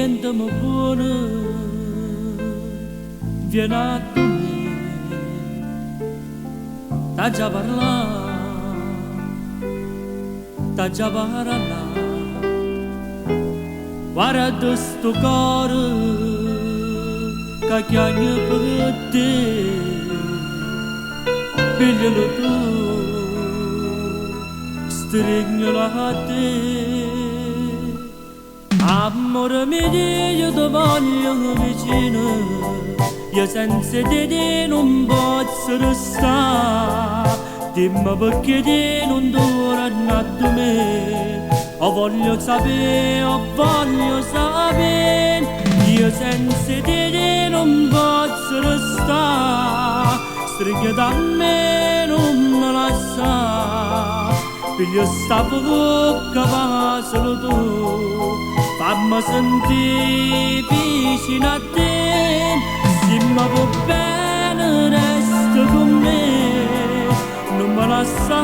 siento-mi buona, vieni a me, t'ha già parlato, t'ha già parlato. Guarda sto cuore che chiagna per te, piglialo tu, strignalo a te. Amore mio, io ti voglio vicino, io senza di te non posso restare. Dimmi perché te non torni a me. Voglio sapere, io senza di te non posso restare. Stringi da me, non mi lascia, piglio sta bocca, va solo tu, fammi sentire vicino a te. Se mi va bene resta con me, non mi lascia,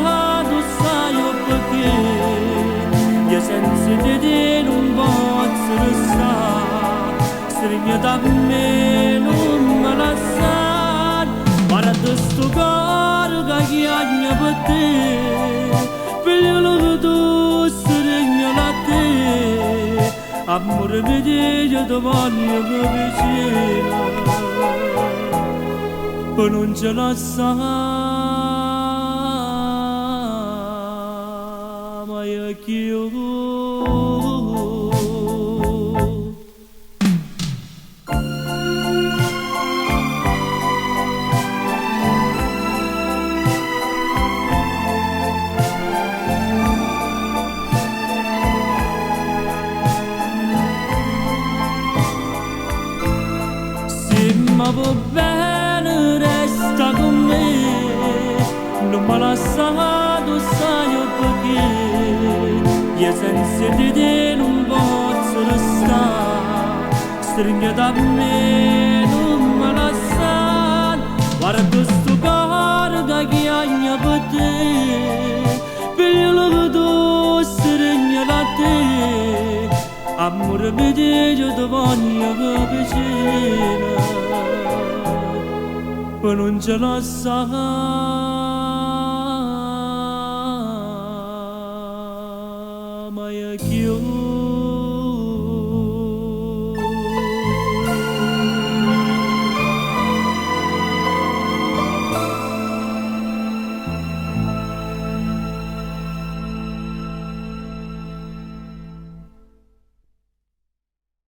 tu sai perché. Io senza di te non posso restare, stringi da me, non mi lasciare. Guarda sto cuore che chiagna per te, piglialo che tu, strignalo a te. Amore mio, io ti voglio vicino, e non ce la sai. Io se mi va bene resta con me, non mi lascia, tu sai perché. Io senza di te non posso restare, stringi da me, non mi lasciare. Guarda sto cuore che chiagna per te, piglialo che tu, strignalo a te. Amore mio, io ti voglio vicino, e non ce la sai. Io